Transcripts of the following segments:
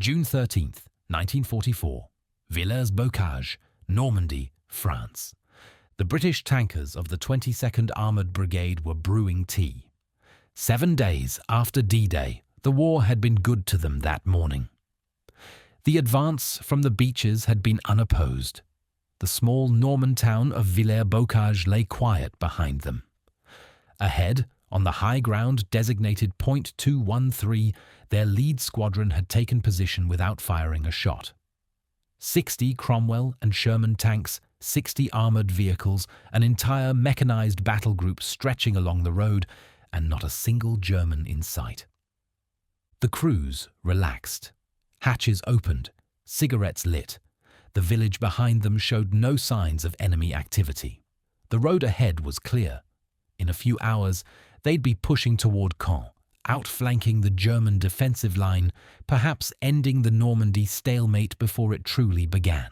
June 13th, 1944, Villers-Bocage, Normandy, France. The British tankers of the 22nd Armoured Brigade were brewing tea. 7 days after D-Day, the war had been good to them that morning. The advance from the beaches had been unopposed. The small Norman town of Villers-Bocage lay quiet behind them. Ahead, on the high ground designated Point 213, their lead squadron had taken position without firing a shot. 60 Cromwell and Sherman tanks, 60 armoured vehicles, an entire mechanized battle group stretching along the road, and not a single German in sight. The crews relaxed. Hatches opened, cigarettes lit. The village behind them showed no signs of enemy activity. The road ahead was clear. In a few hours, they'd be pushing toward Caen, outflanking the German defensive line, perhaps ending the Normandy stalemate before it truly began.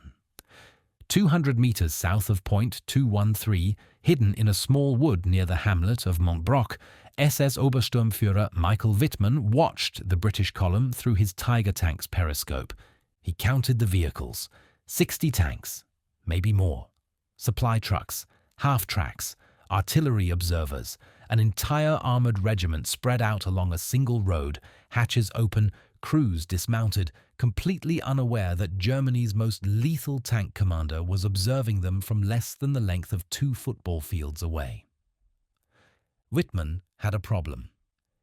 200 meters south of Point 213, hidden in a small wood near the hamlet of Montbroc, SS-Obersturmführer Michael Wittmann watched the British column through his Tiger tank's periscope. He counted the vehicles. 60 tanks, maybe more. Supply trucks, half-tracks, artillery observers, an entire armoured regiment spread out along a single road, hatches open, crews dismounted, completely unaware that Germany's most lethal tank commander was observing them from less than the length of 2 football fields away. Wittmann had a problem.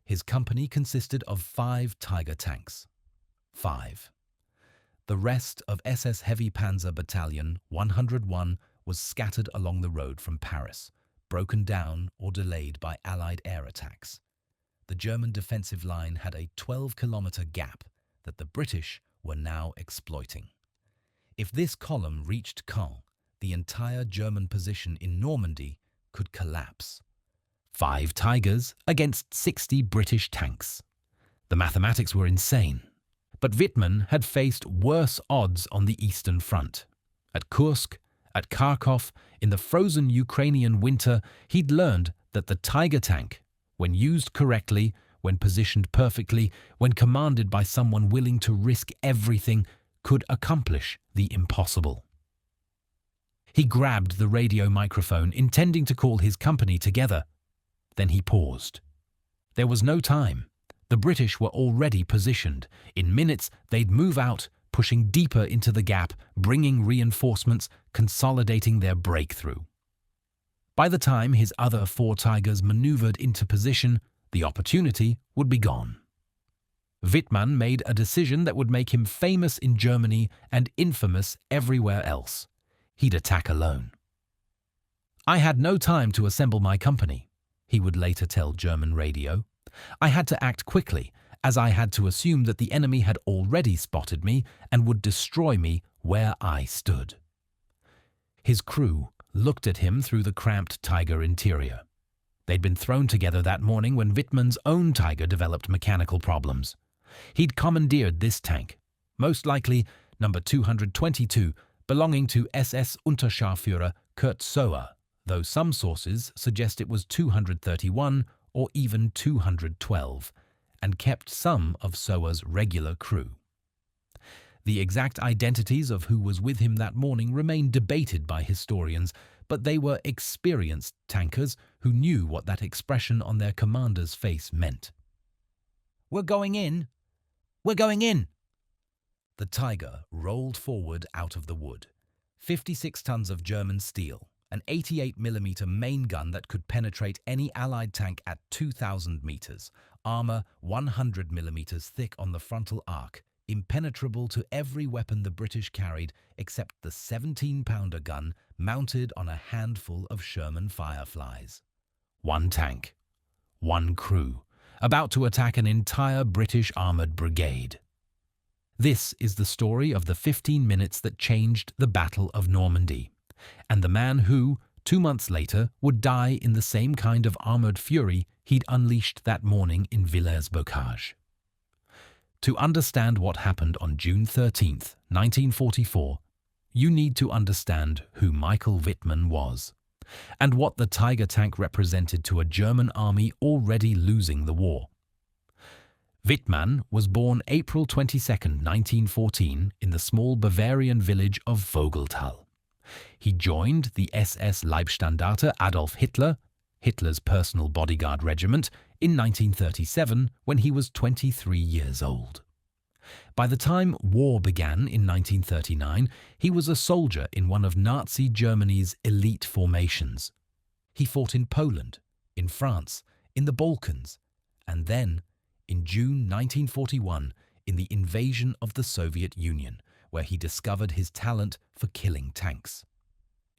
His company consisted of 5 Tiger tanks. 5. The rest of SS Heavy Panzer Battalion 101 was scattered along the road from Paris, broken down or delayed by Allied air attacks. The German defensive line had a 12-kilometer gap that the British were now exploiting. If this column reached Caen, the entire German position in Normandy could collapse. 5 Tigers against 60 British tanks. The mathematics were insane. But Wittmann had faced worse odds on the Eastern Front. At Kursk, at Kharkov, in the frozen Ukrainian winter, he'd learned that the Tiger tank, when used correctly, when positioned perfectly, when commanded by someone willing to risk everything, could accomplish the impossible. He grabbed the radio microphone, intending to call his company together. Then he paused. There was no time. The British were already positioned. In minutes, they'd move out, pushing deeper into the gap, bringing reinforcements, consolidating their breakthrough. By the time his other 4 Tigers maneuvered into position, the opportunity would be gone. Wittmann made a decision that would make him famous in Germany and infamous everywhere else. He'd attack alone. "I had no time to assemble my company," he would later tell German radio. "I had to act quickly, as I had to assume that the enemy had already spotted me and would destroy me where I stood." His crew looked at him through the cramped Tiger interior. They'd been thrown together that morning when Wittmann's own Tiger developed mechanical problems. He'd commandeered this tank, most likely number 222, belonging to SS-Unterscharführer Kurt Sower, though some sources suggest it was 231 or even 212, and kept some of Sower's regular crew. The exact identities of who was with him that morning remain debated by historians, but they were experienced tankers who knew what that expression on their commander's face meant. "We're going in! We're going in!" The Tiger rolled forward out of the wood. 56 tons of German steel, an 88mm main gun that could penetrate any Allied tank at 2,000 meters, armor 100mm thick on the frontal arc, impenetrable to every weapon the British carried except the 17-pounder gun mounted on a handful of Sherman Fireflies. 1 tank, 1 crew, about to attack an entire British armoured brigade. This is the story of the 15 minutes that changed the Battle of Normandy, and the man who, 2 months later, would die in the same kind of armoured fury he'd unleashed that morning in Villers-Bocage. To understand what happened on June 13th, 1944, you need to understand who Michael Wittmann was, and what the Tiger tank represented to a German army already losing the war. Wittmann was born April 22, 1914, in the small Bavarian village of Vogeltal. He joined the SS Leibstandarte Adolf Hitler, Hitler's personal bodyguard regiment, in 1937 when he was 23 years old. By the time war began in 1939, he was a soldier in one of Nazi Germany's elite formations. He fought in Poland, in France, in the Balkans, and then, in June 1941, in the invasion of the Soviet Union, where he discovered his talent for killing tanks.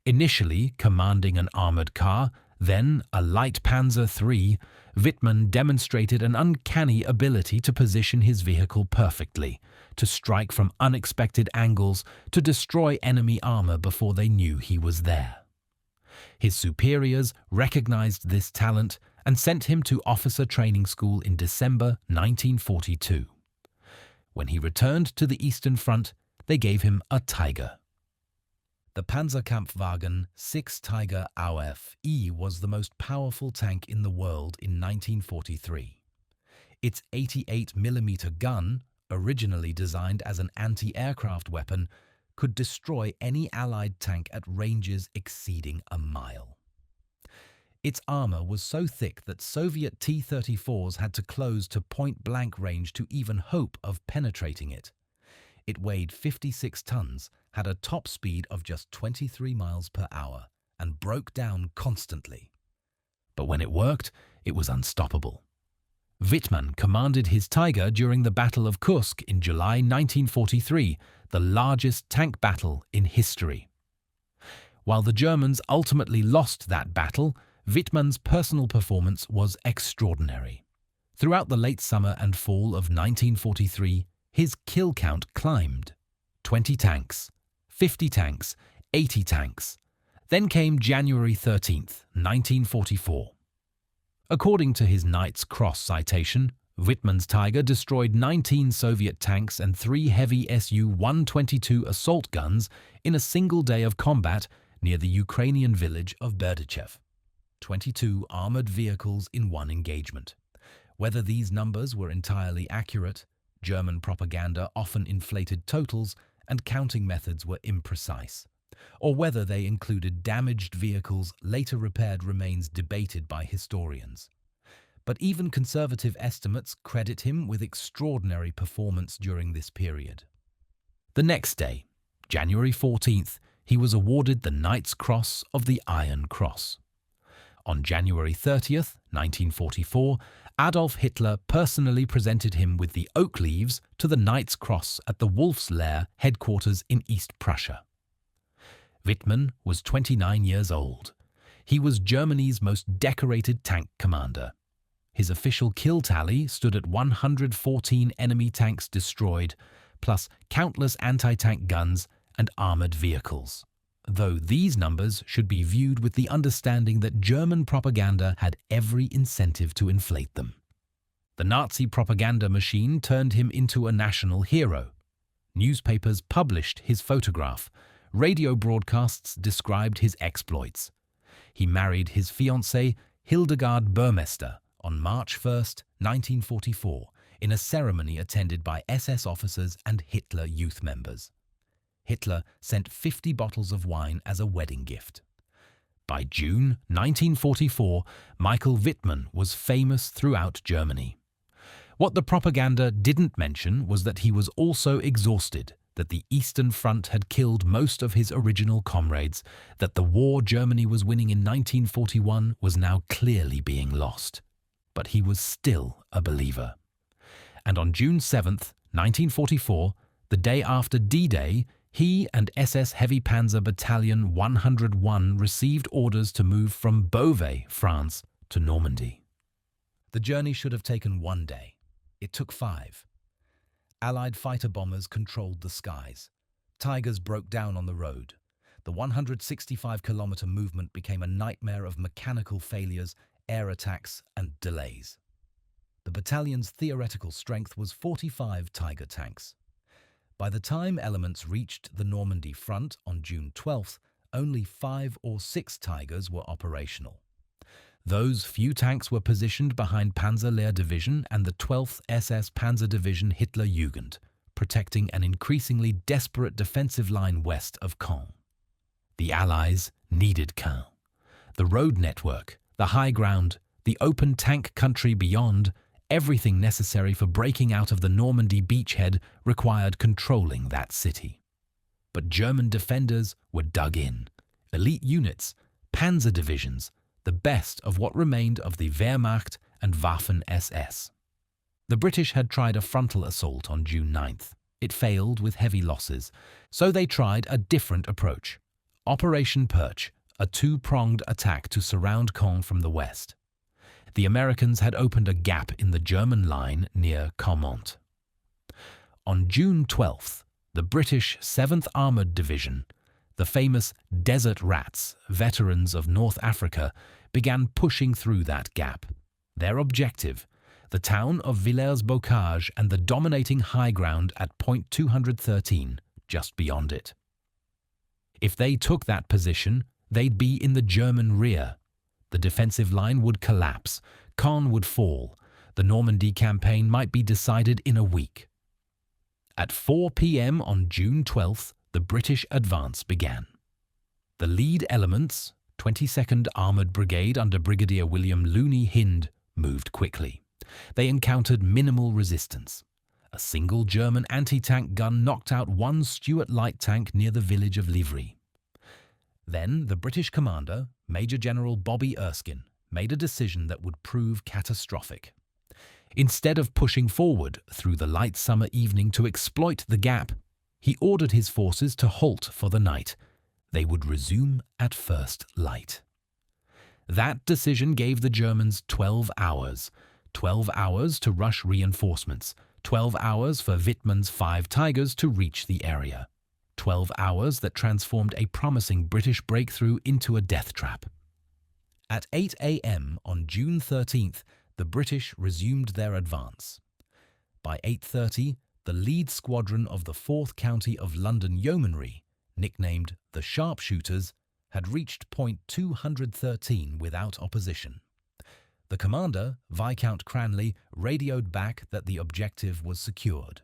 Initially commanding an armoured car, then a light Panzer III, Wittmann demonstrated an uncanny ability to position his vehicle perfectly, to strike from unexpected angles, to destroy enemy armour before they knew he was there. His superiors recognized this talent and sent him to officer training school in December 1942. When he returned to the Eastern Front, they gave him a Tiger. The Panzerkampfwagen 6 Tiger AUF-E was the most powerful tank in the world in 1943. Its 88mm gun, originally designed as an anti-aircraft weapon, could destroy any Allied tank at ranges exceeding a mile. Its armour was so thick that Soviet T-34s had to close to point-blank range to even hope of penetrating it. It weighed 56 tons, had a top speed of just 23 miles per hour, and broke down constantly. But when it worked, it was unstoppable. Wittmann commanded his Tiger during the Battle of Kursk in July 1943, the largest tank battle in history. While the Germans ultimately lost that battle, Wittmann's personal performance was extraordinary. Throughout the late summer and fall of 1943, his kill count climbed. 20 tanks, 50 tanks, 80 tanks. Then came January 13th, 1944. According to his Knight's Cross citation, Wittmann's Tiger destroyed 19 Soviet tanks and 3 heavy Su-122 assault guns in a single day of combat near the Ukrainian village of Berdichev. 22 armoured vehicles in one engagement. Whether these numbers were entirely accurate, German propaganda often inflated totals and counting methods were imprecise, or whether they included damaged vehicles later repaired remains debated by historians. But even conservative estimates credit him with extraordinary performance during this period. The next day, January 14th, he was awarded the Knight's Cross of the Iron Cross. On January 30th, 1944, Adolf Hitler personally presented him with the oak leaves to the Knight's Cross at the Wolf's Lair headquarters in East Prussia. Wittmann was 29 years old. He was Germany's most decorated tank commander. His official kill tally stood at 114 enemy tanks destroyed, plus countless anti-tank guns and armoured vehicles. Though these numbers should be viewed with the understanding that German propaganda had every incentive to inflate them. The Nazi propaganda machine turned him into a national hero. Newspapers published his photograph. Radio broadcasts described his exploits. He married his fiancée, Hildegard Burmester, on March 1, 1944, in a ceremony attended by SS officers and Hitler Youth members. Hitler sent 50 bottles of wine as a wedding gift. By June 1944, Michael Wittmann was famous throughout Germany. What the propaganda didn't mention was that he was also exhausted, that the Eastern Front had killed most of his original comrades, that the war Germany was winning in 1941 was now clearly being lost. But he was still a believer. And on June 7th, 1944, the day after D-Day, he and SS Heavy Panzer Battalion 101 received orders to move from Beauvais, France, to Normandy. The journey should have taken 1 day. It took 5. Allied fighter bombers controlled the skies. Tigers broke down on the road. The 165-kilometer movement became a nightmare of mechanical failures, air attacks, and delays. The battalion's theoretical strength was 45 Tiger tanks. By the time elements reached the Normandy front on June 12th, only 5 or 6 Tigers were operational. Those few tanks were positioned behind Panzer Lehr Division and the 12th SS Panzer Division Hitlerjugend, protecting an increasingly desperate defensive line west of Caen. The Allies needed Caen. The road network, the high ground, the open tank country beyond, everything necessary for breaking out of the Normandy beachhead required controlling that city. But German defenders were dug in. Elite units, panzer divisions, the best of what remained of the Wehrmacht and Waffen-SS. The British had tried a frontal assault on June 9th. It failed with heavy losses, so they tried a different approach. Operation Perch, a two-pronged attack to surround Caen from the west. The Americans had opened a gap in the German line near Caumont. On June 12th, the British 7th Armoured Division, the famous Desert Rats, veterans of North Africa, began pushing through that gap. Their objective, the town of Villers-Bocage and the dominating high ground at point 213, just beyond it. If they took that position, they'd be in the German rear. The defensive line would collapse, Caen would fall, the Normandy campaign might be decided in a week. At 4 p.m. on June 12th, the British advance began. The lead elements, 22nd Armoured Brigade under Brigadier William Looney Hind, moved quickly. They encountered minimal resistance. A single German anti-tank gun knocked out one Stuart light tank near the village of Livry. Then the British commander, Major General Bobby Erskine, made a decision that would prove catastrophic. Instead of pushing forward through the light summer evening to exploit the gap, he ordered his forces to halt for the night. They would resume at first light. That decision gave the Germans 12 hours. 12 hours to rush reinforcements, 12 hours for Wittmann's 5 Tigers to reach the area. 12 hours that transformed a promising British breakthrough into a death trap. At 8 a.m. on June 13th, the British resumed their advance. By 8:30, the lead squadron of the 4th County of London Yeomanry, nicknamed the Sharpshooters, had reached point 213 without opposition. The commander, Viscount Cranley, radioed back that the objective was secured.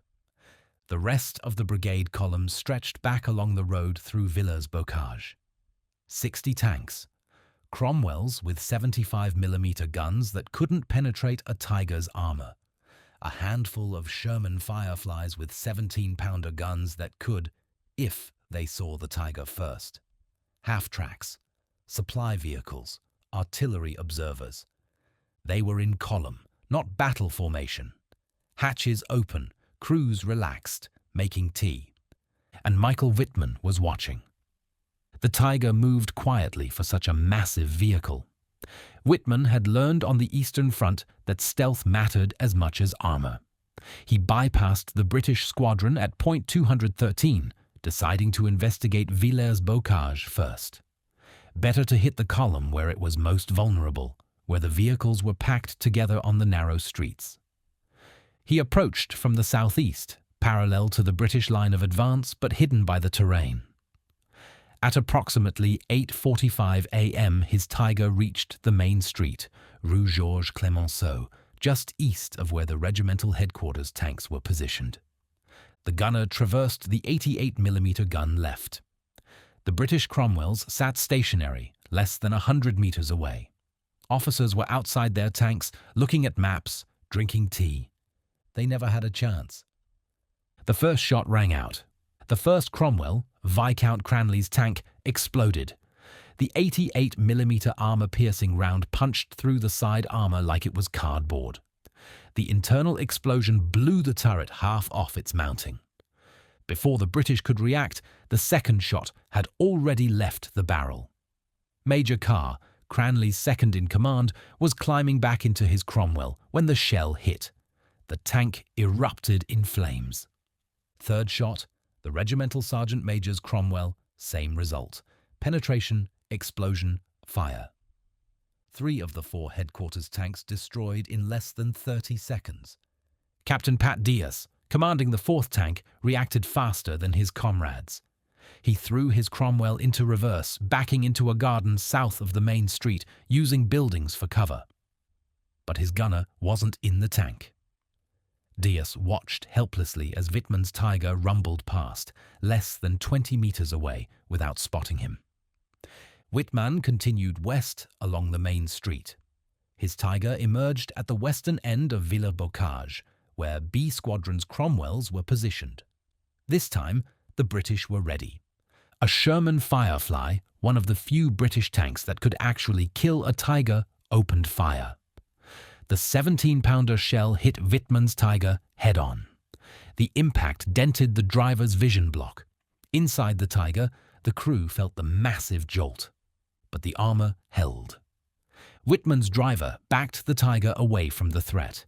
The rest of the brigade column stretched back along the road through Villers-Bocage. 60 tanks, Cromwells with 75mm guns that couldn't penetrate a Tiger's armour, a handful of Sherman Fireflies with 17-pounder guns that could, if they saw the Tiger first, half-tracks, supply vehicles, artillery observers. They were in column, not battle formation. Hatches open, crews relaxed, making tea. And Michael Wittmann was watching. The Tiger moved quietly for such a massive vehicle. Wittmann had learned on the Eastern Front that stealth mattered as much as armour. He bypassed the British squadron at point 213, deciding to investigate Villers-Bocage first. Better to hit the column where it was most vulnerable, where the vehicles were packed together on the narrow streets. He approached from the southeast, parallel to the British line of advance but hidden by the terrain. At approximately 8:45 a.m. his Tiger reached the main street, Rue Georges Clemenceau, just east of where the regimental headquarters tanks were positioned. The gunner traversed the 88mm gun left. The British Cromwells sat stationary, less than 100 meters away. Officers were outside their tanks, looking at maps, drinking tea. They never had a chance. The first shot rang out. The first Cromwell, Viscount Cranley's tank, exploded. The 88mm armour-piercing round punched through the side armour like it was cardboard. The internal explosion blew the turret half off its mounting. Before the British could react, the second shot had already left the barrel. Major Carr, Cranley's second in command, was climbing back into his Cromwell when the shell hit. The tank erupted in flames. Third shot, the Regimental Sergeant Major's Cromwell, same result. Penetration, explosion, fire. 3 of the 4 headquarters tanks destroyed in less than 30 seconds. Captain Pat Diaz, commanding the 4th tank, reacted faster than his comrades. He threw his Cromwell into reverse, backing into a garden south of the main street, using buildings for cover. But his gunner wasn't in the tank. Diaz watched helplessly as Wittmann's Tiger rumbled past, less than 20 meters away, without spotting him. Wittmann continued west along the main street. His Tiger emerged at the western end of Villers-Bocage, where B Squadron's Cromwells were positioned. This time, the British were ready. A Sherman Firefly, one of the few British tanks that could actually kill a Tiger, opened fire. The 17-pounder shell hit Wittmann's Tiger head-on. The impact dented the driver's vision block. Inside the Tiger, the crew felt the massive jolt. But the armor held. Wittmann's driver backed the Tiger away from the threat.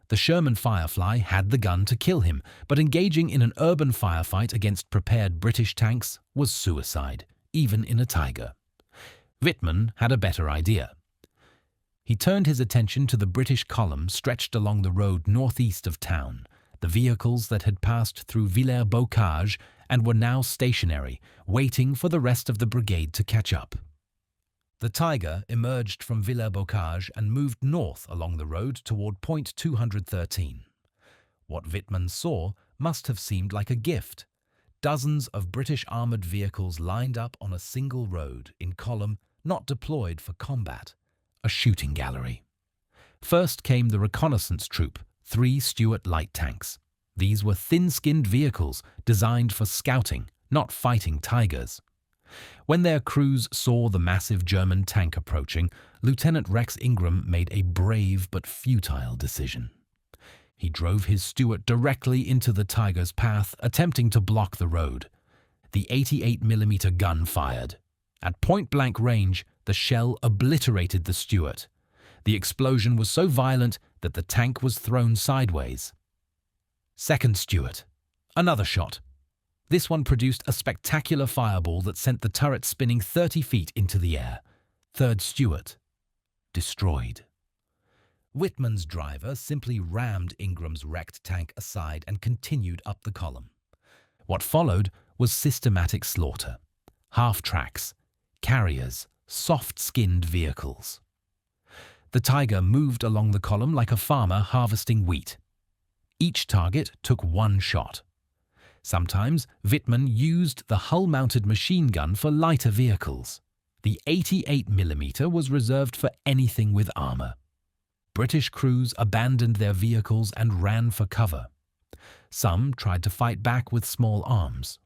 The Sherman Firefly had the gun to kill him, but engaging in an urban firefight against prepared British tanks was suicide, even in a Tiger. Wittmann had a better idea. He turned his attention to the British column stretched along the road northeast of town, the vehicles that had passed through Villers-Bocage and were now stationary, waiting for the rest of the brigade to catch up. The Tiger emerged from Villers-Bocage and moved north along the road toward point 213. What Wittmann saw must have seemed like a gift. Dozens of British armoured vehicles lined up on a single road in column, not deployed for combat, a shooting gallery. First came the reconnaissance troop, 3 Stuart light tanks. These were thin-skinned vehicles designed for scouting, not fighting Tigers. When their crews saw the massive German tank approaching, Lieutenant Rex Ingram made a brave but futile decision. He drove his Stuart directly into the Tiger's path, attempting to block the road. The 88mm gun fired. At point-blank range, the shell obliterated the Stuart. The explosion was so violent that the tank was thrown sideways. Second Stuart. Another shot. This one produced a spectacular fireball that sent the turret spinning 30 feet into the air. Third Stuart. Destroyed. Wittmann's driver simply rammed Ingram's wrecked tank aside and continued up the column. What followed was systematic slaughter. Half-tracks, carriers, soft-skinned vehicles. The Tiger moved along the column like a farmer harvesting wheat. Each target took one shot. Sometimes Wittmann used the hull-mounted machine gun for lighter vehicles. The 88mm was reserved for anything with armor. British crews abandoned their vehicles and ran for cover. Some tried to fight back with small arms.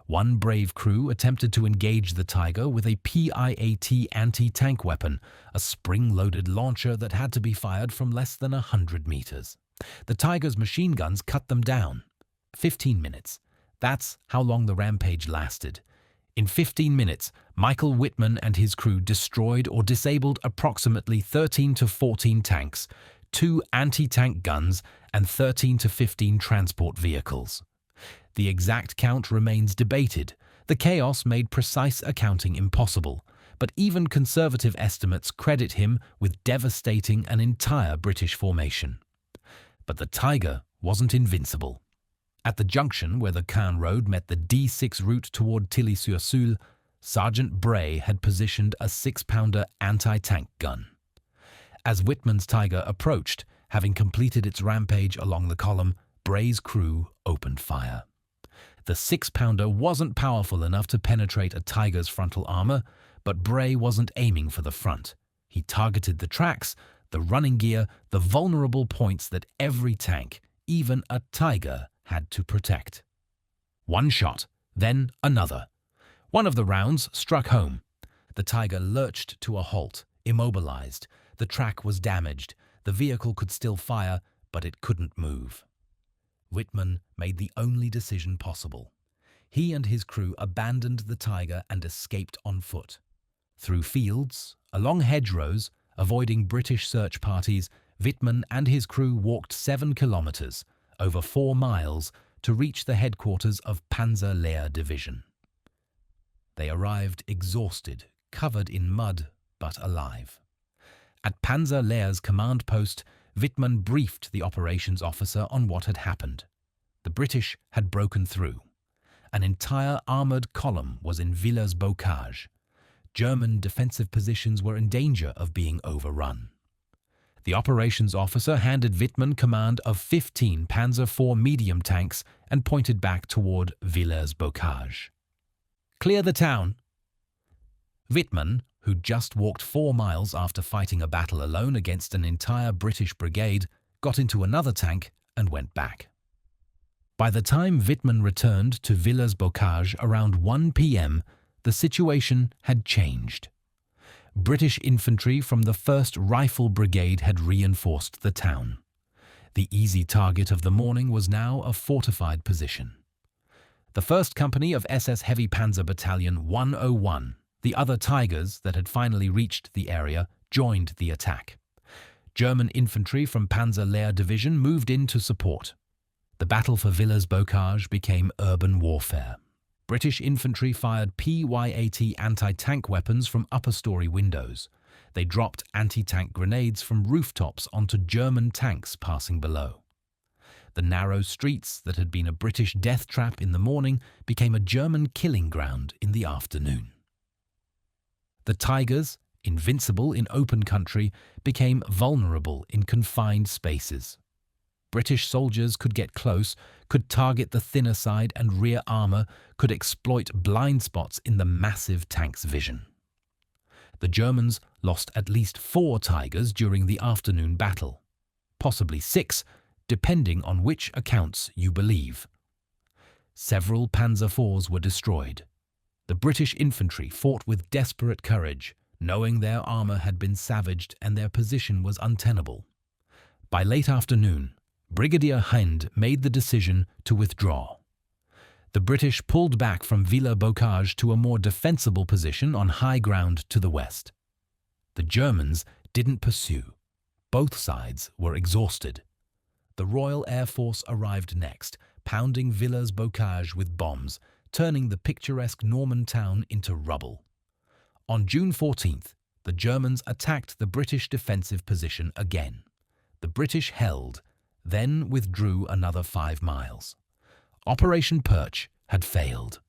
One brave crew attempted to engage the Tiger with a PIAT anti-tank weapon, a spring-loaded launcher that had to be fired from less than 100 meters. The Tiger's machine guns cut them down. 15 minutes. That's how long the rampage lasted. In 15 minutes, Michael Wittmann and his crew destroyed or disabled approximately 13 to 14 tanks, 2 anti-tank guns, and 13 to 15 transport vehicles. The exact count remains debated. The chaos made precise accounting impossible, but even conservative estimates credit him with devastating an entire British formation. But the Tiger wasn't invincible. At the junction where the Caen Road met the D6 route toward Tilly-sur-Seulles, Sergeant Bray had positioned a 6-pounder anti-tank gun. As Wittmann's Tiger approached, having completed its rampage along the column, Bray's crew opened fire. The 6-pounder wasn't powerful enough to penetrate a Tiger's frontal armor, but Bray wasn't aiming for the front. He targeted the tracks, the running gear, the vulnerable points that every tank, even a Tiger, had to protect. One shot, then another. One of the rounds struck home. The Tiger lurched to a halt, immobilized. The track was damaged. The vehicle could still fire, but it couldn't move. Wittmann made the only decision possible. He and his crew abandoned the Tiger and escaped on foot. Through fields, along hedgerows, avoiding British search parties, Wittmann and his crew walked 7 kilometers, over 4 miles, to reach the headquarters of Panzer Lehr Division. They arrived exhausted, covered in mud, but alive. At Panzer Lehr's command post, Wittmann briefed the operations officer on what had happened. The British had broken through. An entire armoured column was in Villers-Bocage. German defensive positions were in danger of being overrun. The operations officer handed Wittmann command of 15 Panzer IV medium tanks and pointed back toward Villers-Bocage. "Clear the town." Wittmann, who'd just walked 4 miles after fighting a battle alone against an entire British brigade, got into another tank and went back. By the time Wittmann returned to Villers-Bocage around 1 p.m., the situation had changed. British infantry from the 1st Rifle Brigade had reinforced the town. The easy target of the morning was now a fortified position. The 1st Company of SS Heavy Panzer Battalion 101, the other Tigers that had finally reached the area, joined the attack. German infantry from Panzer Lehr Division moved in to support. The battle for Villers-Bocage became urban warfare. British infantry fired PYAT anti-tank weapons from upper-story windows. They dropped anti-tank grenades from rooftops onto German tanks passing below. The narrow streets that had been a British death trap in the morning became a German killing ground in the afternoon. The Tigers, invincible in open country, became vulnerable in confined spaces. British soldiers could get close, could target the thinner side and rear armour, could exploit blind spots in the massive tank's vision. The Germans lost at least 4 Tigers during the afternoon battle, possibly 6, depending on which accounts you believe. Several Panzer IVs were destroyed. The British infantry fought with desperate courage, knowing their armour had been savaged and their position was untenable. By late afternoon, Brigadier Hind made the decision to withdraw. The British pulled back from Villers-Bocage to a more defensible position on high ground to the west. The Germans didn't pursue. Both sides were exhausted. The Royal Air Force arrived next, pounding Villers-Bocage with bombs, turning the picturesque Norman town into rubble. On June 14th, the Germans attacked the British defensive position again. The British held, then withdrew another 5 miles. Operation Perch had failed.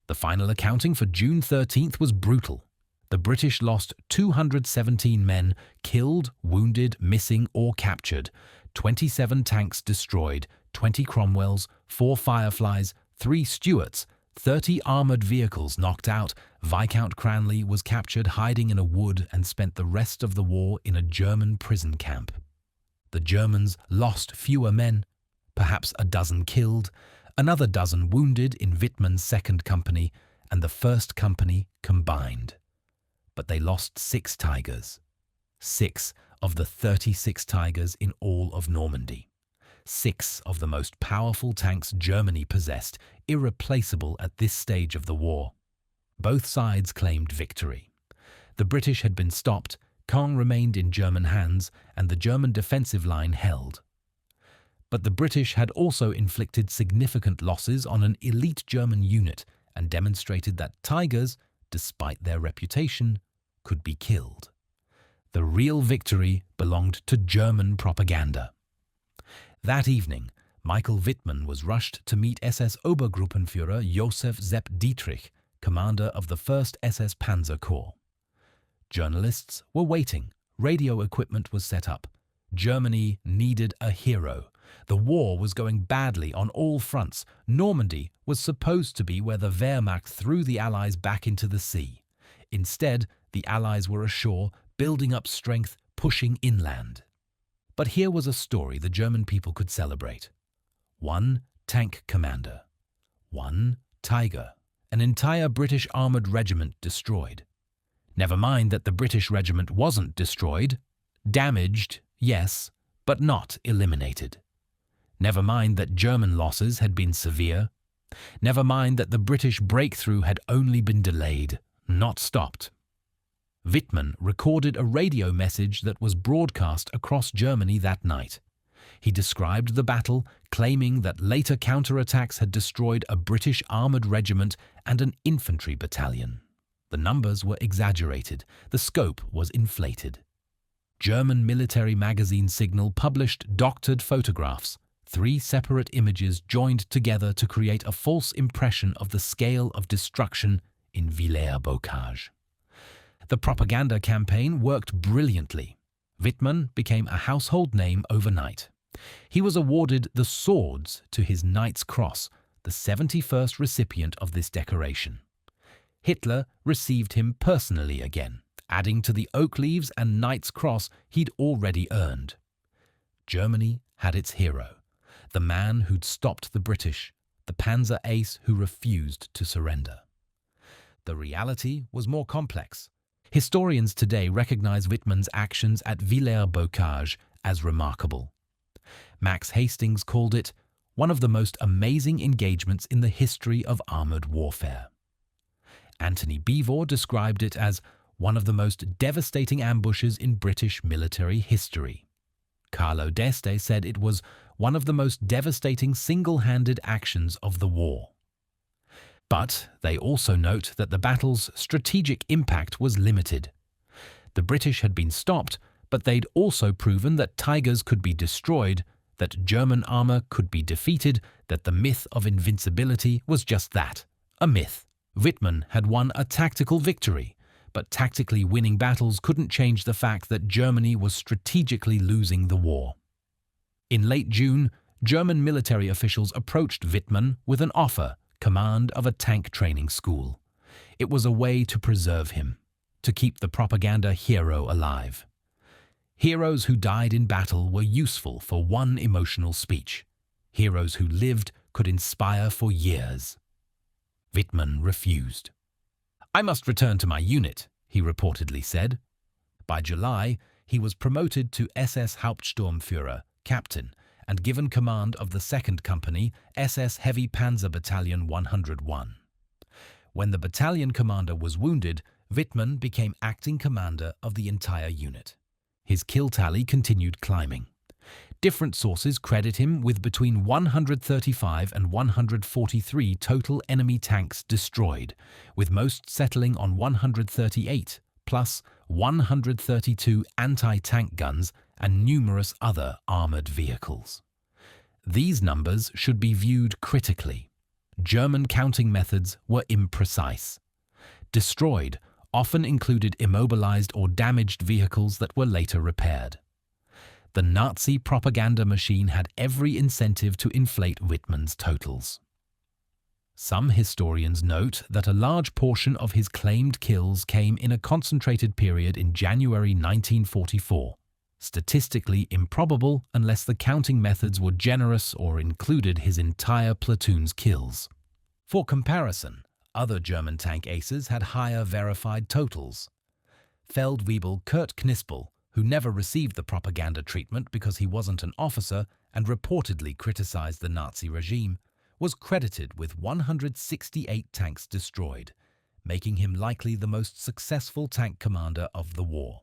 The final accounting for June 13th was brutal. The British lost 217 men, killed, wounded, missing or captured, 27 tanks destroyed, 20 Cromwells, 4 Fireflies, 3 Stuarts, 30 armoured vehicles knocked out. Viscount Cranley was captured hiding in a wood and spent the rest of the war in a German prison camp. The Germans lost fewer men, perhaps a dozen killed, another dozen wounded in Wittmann's 2nd Company and the 1st Company combined. But they lost 6 Tigers. 6 of the 36 Tigers in all of Normandy. 6 of the most powerful tanks Germany possessed, irreplaceable at this stage of the war. Both sides claimed victory. The British had been stopped, Caen remained in German hands, and the German defensive line held. But the British had also inflicted significant losses on an elite German unit and demonstrated that Tigers, despite their reputation, could be killed. The real victory belonged to German propaganda. That evening, Michael Wittmann was rushed to meet SS-Obersturmführer Josef Sepp Dietrich, commander of the 1st SS Panzer Corps. Journalists were waiting. Radio equipment was set up. Germany needed a hero. The war was going badly on all fronts. Normandy was supposed to be where the Wehrmacht threw the Allies back into the sea. Instead, the Allies were ashore, building up strength, pushing inland. But here was a story the German people could celebrate. 1 tank commander. 1 Tiger. An entire British armoured regiment destroyed. Never mind that the British regiment wasn't destroyed. Damaged, yes, but not eliminated. Never mind that German losses had been severe. Never mind that the British breakthrough had only been delayed, not stopped. Wittmann recorded a radio message that was broadcast across Germany that night. He described the battle, claiming that later counterattacks had destroyed a British armoured regiment and an infantry battalion. The numbers were exaggerated, the scope was inflated. German military magazine Signal published doctored photographs, 3 separate images joined together to create a false impression of the scale of destruction in Villers-Bocage. The propaganda campaign worked brilliantly. Wittmann became a household name overnight. He was awarded the Swords to his Knight's Cross, the 71st recipient of this decoration. Hitler received him personally again, adding to the oak leaves and Knight's Cross he'd already earned. Germany had its hero, the man who'd stopped the British, the Panzer ace who refused to surrender. The reality was more complex. Historians today recognize Wittmann's actions at Villers-Bocage as remarkable. Max Hastings called it one of the most amazing engagements in the history of armoured warfare. Anthony Beevor described it as one of the most devastating ambushes in British military history. Carlo d'Este said it was one of the most devastating single-handed actions of the war. But they also note that the battle's strategic impact was limited. The British had been stopped, but they'd also proven that Tigers could be destroyed, that German armour could be defeated, that the myth of invincibility was just that, a myth. Wittmann had won a tactical victory, but tactically winning battles couldn't change the fact that Germany was strategically losing the war. In late June, German military officials approached Wittmann with an offer, command of a tank training school. It was a way to preserve him, to keep the propaganda hero alive. Heroes who died in battle were useful for one emotional speech. Heroes who lived could inspire for years. Wittmann refused. "I must return to my unit," he reportedly said. By July, he was promoted to SS-Obersturmführer, captain, and given command of the 2nd Company, SS Heavy Panzer Battalion 101. When the battalion commander was wounded, Wittmann became acting commander of the entire unit. His kill tally continued climbing. Different sources credit him with between 135 and 143 total enemy tanks destroyed, with most settling on 138, plus 132 anti-tank guns and numerous other armoured vehicles. These numbers should be viewed critically. German counting methods were imprecise. Destroyed often included immobilized or damaged vehicles that were later repaired. The Nazi propaganda machine had every incentive to inflate Wittmann's totals. Some historians note that a large portion of his claimed kills came in a concentrated period in January 1944, statistically improbable unless the counting methods were generous or included his entire platoon's kills. For comparison, other German tank aces had higher verified totals. Feldwebel Kurt Knispel, who never received the propaganda treatment because he wasn't an officer and reportedly criticized the Nazi regime, was credited with 168 tanks destroyed, making him likely the most successful tank commander of the war.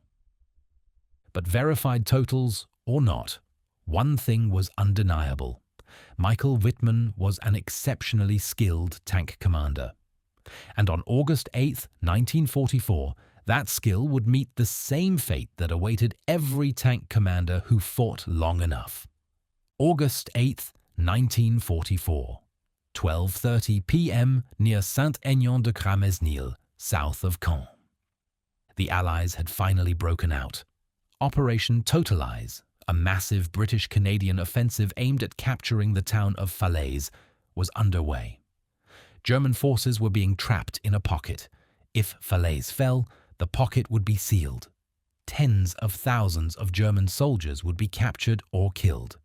But verified totals or not, one thing was undeniable. Michael Wittmann was an exceptionally skilled tank commander. And on August 8, 1944, that skill would meet the same fate that awaited every tank commander who fought long enough. August 8, 1944, 12:30 p.m. near Saint-Aignan-de-Cramesnil, south of Caen. The Allies had finally broken out. Operation Totalize, a massive British-Canadian offensive aimed at capturing the town of Falaise, was underway. German forces were being trapped in a pocket. If Falaise fell, the pocket would be sealed. Tens of thousands of German soldiers would be captured or killed.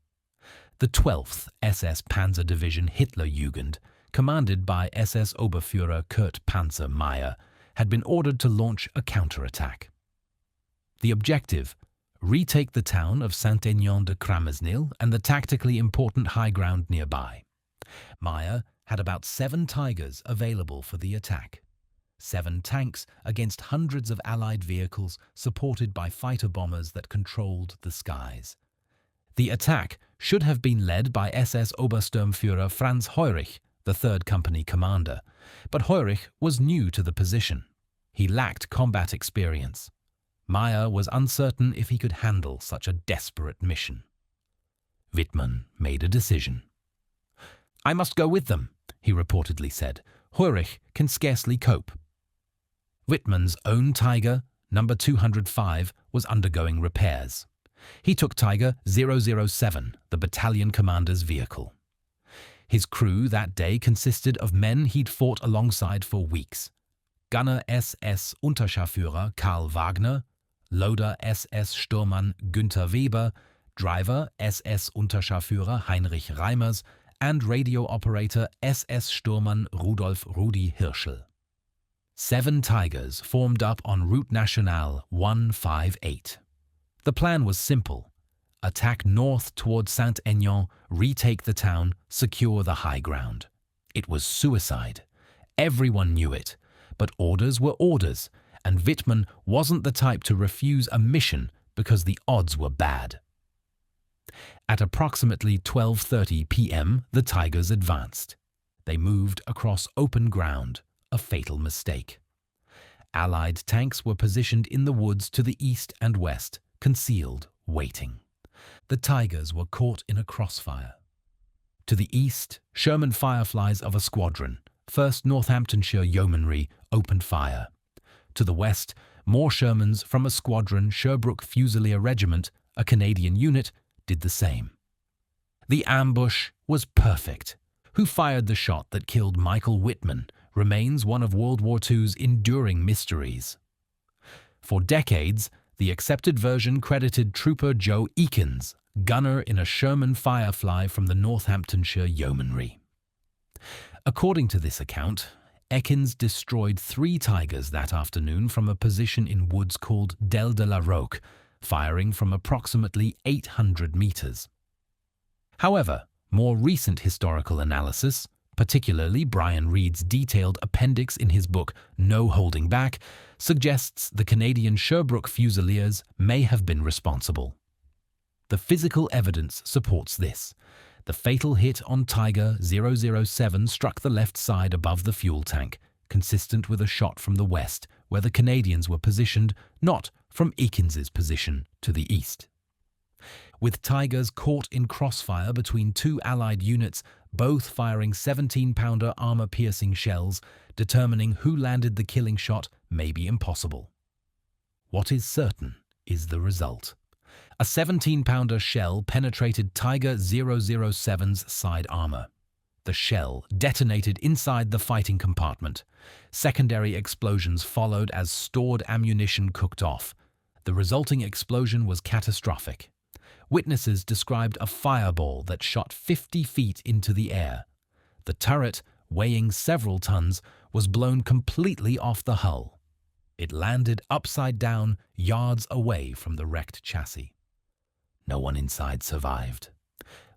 The 12th SS Panzer Division Hitlerjugend, commanded by SS-Oberführer Kurt Panzer Meyer, had been ordered to launch a counterattack. The objective: retake the town of Saint-Aignan-de-Cramesnil and the tactically important high ground nearby. Meyer had about 7 Tigers available for the attack. 7 tanks against hundreds of Allied vehicles supported by fighter bombers that controlled the skies. The attack should have been led by SS-Obersturmführer Franz Heurich, the 3rd Company commander, but Heurich was new to the position. He lacked combat experience. Meyer was uncertain if he could handle such a desperate mission. Wittmann made a decision. "I must go with them," he reportedly said. "Heurich can scarcely cope." Wittmann's own Tiger, number 205, was undergoing repairs. He took Tiger 007, the battalion commander's vehicle. His crew that day consisted of men he'd fought alongside for weeks. Gunner SS-Obersturmführer Karl Wagner, loader SS-Sturmmann Günther Weber, driver SS-Unterscharführer Heinrich Reimers, and radio operator SS-Sturmmann Rudolf Rudi Hirschel. 7 Tigers formed up en route nationale 158. The plan was simple: attack north toward Saint-Aignan, retake the town, secure the high ground. It was suicide. Everyone knew it, but orders were orders, and Wittmann wasn't the type to refuse a mission because the odds were bad. At approximately 12:30 p.m., the Tigers advanced. They moved across open ground, a fatal mistake. Allied tanks were positioned in the woods to the east and west, concealed, waiting. The Tigers were caught in a crossfire. To the east, Sherman Fireflies of a squadron, 1st Northamptonshire Yeomanry, opened fire. To the west, more Shermans from a squadron Sherbrooke Fusilier Regiment, a Canadian unit, did the same. The ambush was perfect. Who fired the shot that killed Michael Wittmann remains one of World War II's enduring mysteries. For decades, the accepted version credited Trooper Joe Eakins, gunner in a Sherman Firefly from the Northamptonshire Yeomanry. According to this account, Eakins destroyed 3 Tigers that afternoon from a position in woods called Delle de la Roque, firing from approximately 800 meters. However, more recent historical analysis, particularly Brian Reed's detailed appendix in his book No Holding Back, suggests the Canadian Sherbrooke Fusiliers may have been responsible. The physical evidence supports this. The fatal hit on Tiger 007 struck the left side above the fuel tank, consistent with a shot from the west, where the Canadians were positioned, not from Eakins's position to the east. With Tigers caught in crossfire between 2 Allied units, both firing 17-pounder armor-piercing shells, determining who landed the killing shot may be impossible. What is certain is the result. A 17-pounder shell penetrated Tiger 007's side armor. The shell detonated inside the fighting compartment. Secondary explosions followed as stored ammunition cooked off. The resulting explosion was catastrophic. Witnesses described a fireball that shot 50 feet into the air. The turret, weighing several tons, was blown completely off the hull. It landed upside down, yards away from the wrecked chassis. No one inside survived.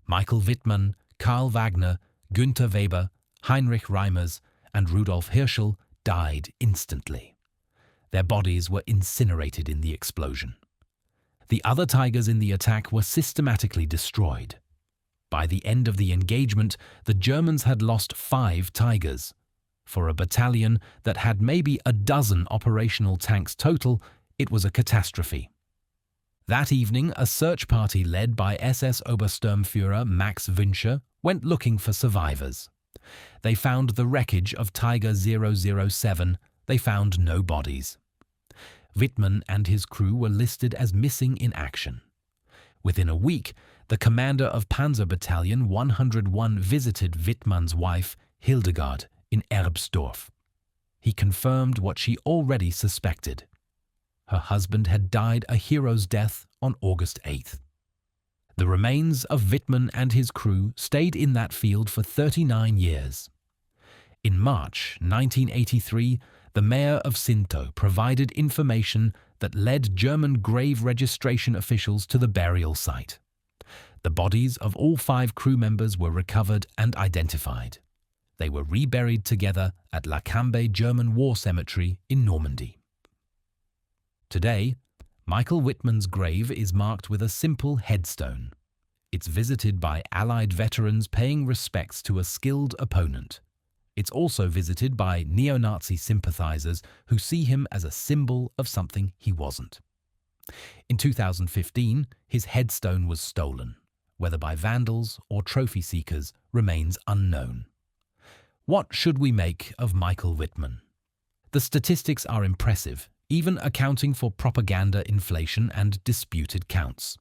Michael Wittmann, Karl Wagner, Günther Weber, Heinrich Reimers, and Rudolf Hirschel died instantly. Their bodies were incinerated in the explosion. The other Tigers in the attack were systematically destroyed. By the end of the engagement, the Germans had lost 5 Tigers. For a battalion that had maybe a dozen operational tanks total, it was a catastrophe. That evening, a search party led by SS-Obersturmführer Max Wünsche went looking for survivors. They found the wreckage of Tiger 007. They found no bodies. Wittmann and his crew were listed as missing in action. Within a week, the commander of Panzer Battalion 101 visited Wittmann's wife, Hildegard, in Erbsdorf. He confirmed what she already suspected. Her husband had died a hero's death on August 8th. The remains of Wittmann and his crew stayed in that field for 39 years. In March 1983, the mayor of Sinto provided information that led German grave registration officials to the burial site. The bodies of all 5 crew members were recovered and identified. They were reburied together at La Cambe German War Cemetery in Normandy. Today, Michael Wittmann's grave is marked with a simple headstone. It's visited by Allied veterans paying respects to a skilled opponent. It's also visited by neo-Nazi sympathizers who see him as a symbol of something he wasn't. In 2015, his headstone was stolen. whether by vandals or trophy seekers, remains unknown. What should we make of Michael Wittmann? The statistics are impressive, even accounting for propaganda inflation and disputed counts.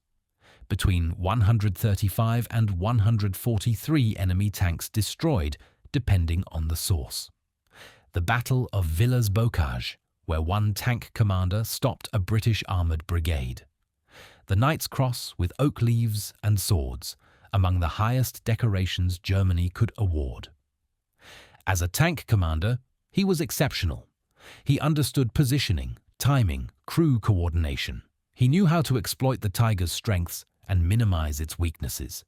Between 135 and 143 enemy tanks destroyed, depending on the source. The Battle of Villers-Bocage, where one tank commander stopped a British armoured brigade. The Knight's Cross with oak leaves and swords, among the highest decorations Germany could award. As a tank commander, he was exceptional. He understood positioning, timing, crew coordination. He knew how to exploit the Tiger's strengths and minimize its weaknesses.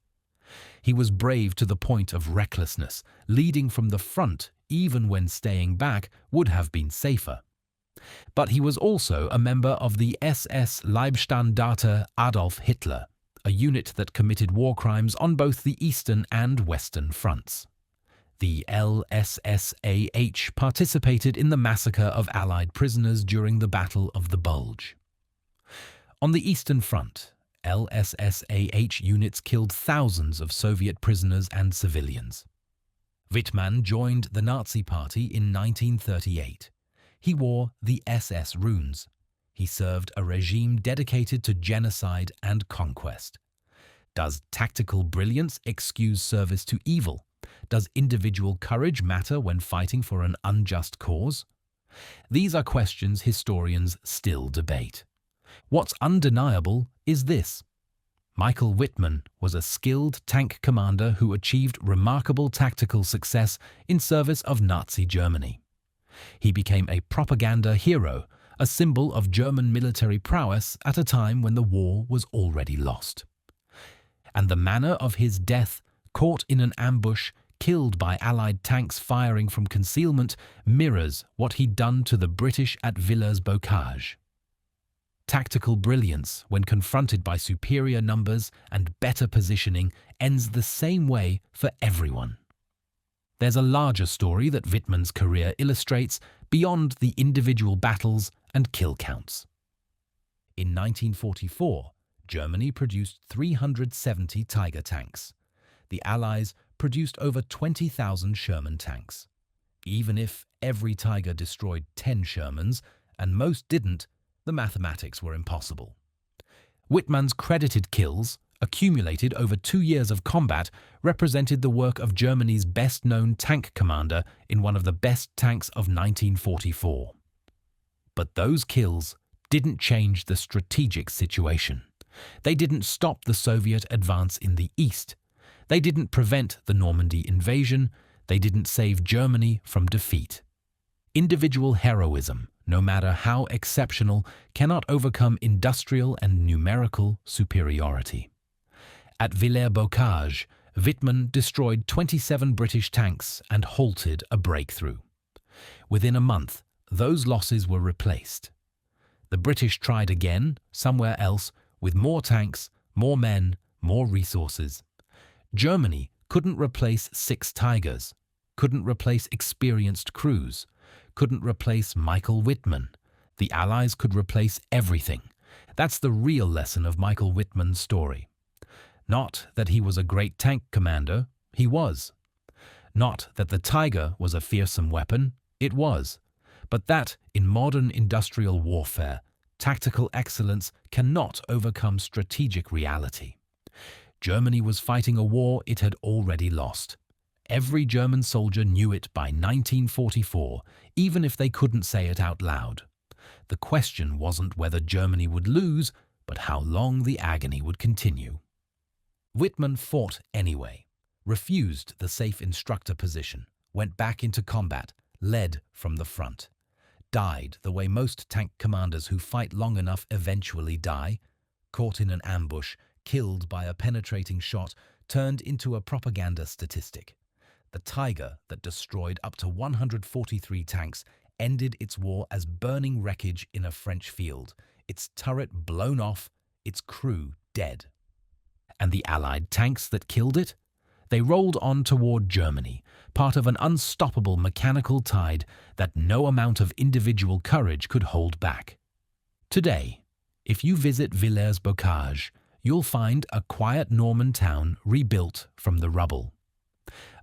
He was brave to the point of recklessness, leading from the front even when staying back would have been safer. But he was also a member of the SS Leibstandarte Adolf Hitler, a unit that committed war crimes on both the eastern and western fronts. The LSSAH participated in the massacre of Allied prisoners during the Battle of the Bulge. On the Eastern Front, LSSAH units killed thousands of Soviet prisoners and civilians. Wittmann joined the Nazi Party in 1938. He wore the SS runes. He served a regime dedicated to genocide and conquest. Does tactical brilliance excuse service to evil? Does individual courage matter when fighting for an unjust cause? These are questions historians still debate. What's undeniable is this. Michael Wittmann was a skilled tank commander who achieved remarkable tactical success in service of Nazi Germany. He became a propaganda hero, a symbol of German military prowess at a time when the war was already lost. And the manner of his death, caught in an ambush, killed by Allied tanks firing from concealment, mirrors what he'd done to the British at Villers-Bocage. Tactical brilliance, when confronted by superior numbers and better positioning, ends the same way for everyone. There's a larger story that Wittmann's career illustrates beyond the individual battles and kill counts. In 1944, Germany produced 370 Tiger tanks. The Allies produced over 20,000 Sherman tanks. Even if every Tiger destroyed 10 Shermans, and most didn't, the mathematics were impossible. Wittmann's credited kills, accumulated over 2 years of combat, represented the work of Germany's best-known tank commander in one of the best tanks of 1944. But those kills didn't change the strategic situation. They didn't stop the Soviet advance in the east. They didn't prevent the Normandy invasion. They didn't save Germany from defeat. Individual heroism, no matter how exceptional, cannot overcome industrial and numerical superiority. At Villers-Bocage, Wittmann destroyed 27 British tanks and halted a breakthrough. Within a month, those losses were replaced. The British tried again, somewhere else, with more tanks, more men, more resources. Germany couldn't replace 6 Tigers, couldn't replace experienced crews, couldn't replace Michael Wittmann. The Allies could replace everything. That's the real lesson of Michael Wittmann's story. Not that he was a great tank commander, he was. Not that the Tiger was a fearsome weapon, it was. But that, in modern industrial warfare, tactical excellence cannot overcome strategic reality. Germany was fighting a war it had already lost. Every German soldier knew it by 1944, even if they couldn't say it out loud. The question wasn't whether Germany would lose, but how long the agony would continue. Wittmann fought anyway, refused the safe instructor position, went back into combat, led from the front. Died the way most tank commanders who fight long enough eventually die, caught in an ambush, killed by a penetrating shot, turned into a propaganda statistic. The Tiger that destroyed up to 143 tanks ended its war as burning wreckage in a French field, its turret blown off, its crew dead. And the Allied tanks that killed it? They rolled on toward Germany, part of an unstoppable mechanical tide that no amount of individual courage could hold back. Today, if you visit Villers-Bocage, you'll find a quiet Norman town rebuilt from the rubble.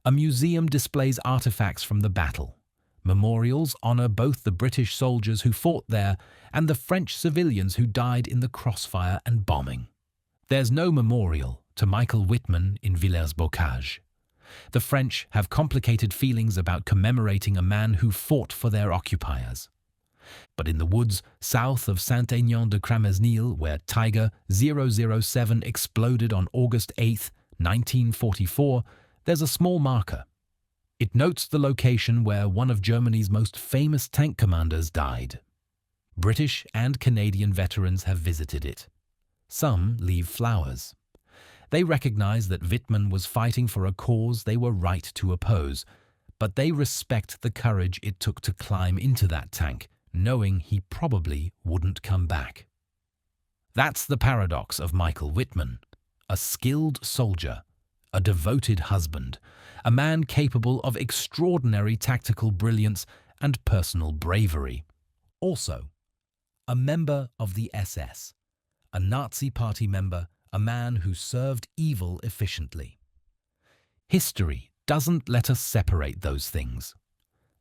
A museum displays artifacts from the battle. Memorials honor both the British soldiers who fought there and the French civilians who died in the crossfire and bombing. There's no memorial to Michael Wittmann in Villers-Bocage. The French have complicated feelings about commemorating a man who fought for their occupiers. But in the woods south of Saint-Aignan-de-Cramesnil, where Tiger 007 exploded on August 8, 1944, there's a small marker. It notes the location where one of Germany's most famous tank commanders died. British and Canadian veterans have visited it. Some leave flowers. They recognize that Wittmann was fighting for a cause they were right to oppose, but they respect the courage it took to climb into that tank, knowing he probably wouldn't come back. That's the paradox of Michael Wittmann, a skilled soldier, a devoted husband, a man capable of extraordinary tactical brilliance and personal bravery. Also, a member of the SS, a Nazi Party member, a man who served evil efficiently. History doesn't let us separate those things.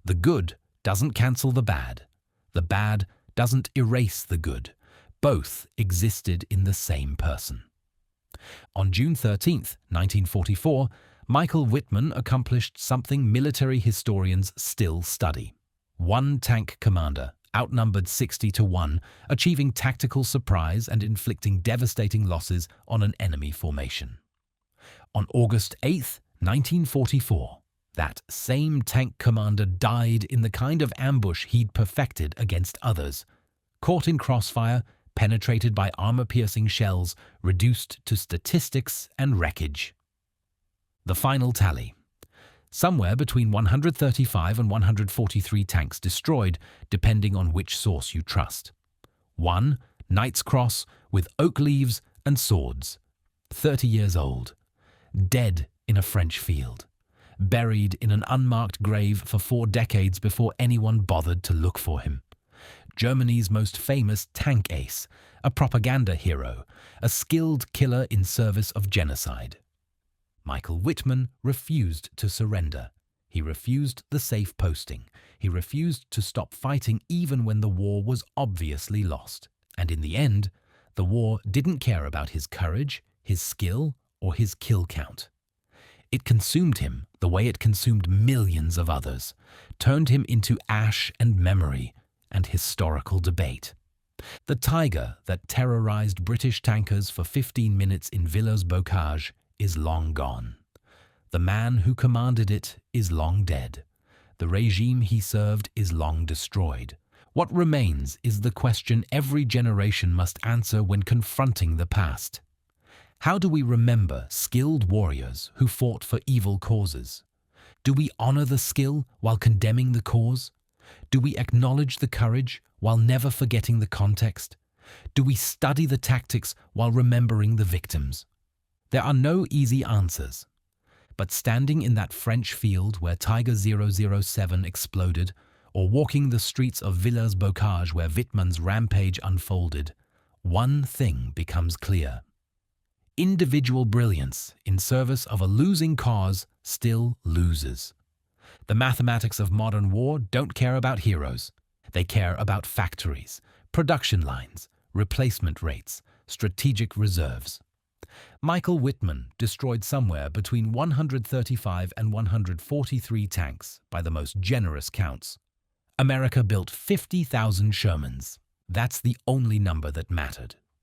The good doesn't cancel the bad doesn't erase the good. Both existed in the same person. On June 13, 1944, Michael Wittmann accomplished something military historians still study. One tank commander, outnumbered 60-1, achieving tactical surprise and inflicting devastating losses on an enemy formation. On August 8, 1944, that same tank commander died in the kind of ambush he'd perfected against others. Caught in crossfire, penetrated by armor-piercing shells, reduced to statistics and wreckage. The final tally. Somewhere between 135 and 143 tanks destroyed, depending on which source you trust. 1 Knight's Cross with oak leaves and swords, 30 years old, dead in a French field, buried in an unmarked grave for 4 decades before anyone bothered to look for him. Germany's most famous tank ace, a propaganda hero, a skilled killer in service of genocide. Michael Wittmann refused to surrender. He refused the safe posting. He refused to stop fighting even when the war was obviously lost. And in the end, the war didn't care about his courage, his skill, or his kill count. It consumed him the way it consumed millions of others, turned him into ash and memory and historical debate. The Tiger that terrorized British tankers for 15 minutes in Villers-Bocage is long gone. The man who commanded it is long dead. The regime he served is long destroyed. What remains is the question every generation must answer when confronting the past. How do we remember skilled warriors who fought for evil causes? Do we honor the skill while condemning the cause? Do we acknowledge the courage while never forgetting the context? Do we study the tactics while remembering the victims? There are no easy answers. But standing in that French field where Tiger 007 exploded, or walking the streets of Villers-Bocage where Wittmann's rampage unfolded, one thing becomes clear. Individual brilliance in service of a losing cause still loses. The mathematics of modern war don't care about heroes. They care about factories, production lines, replacement rates, strategic reserves. Michael Wittmann destroyed somewhere between 135 and 143 tanks by the most generous counts. America built 50,000 Shermans. That's the only number that mattered.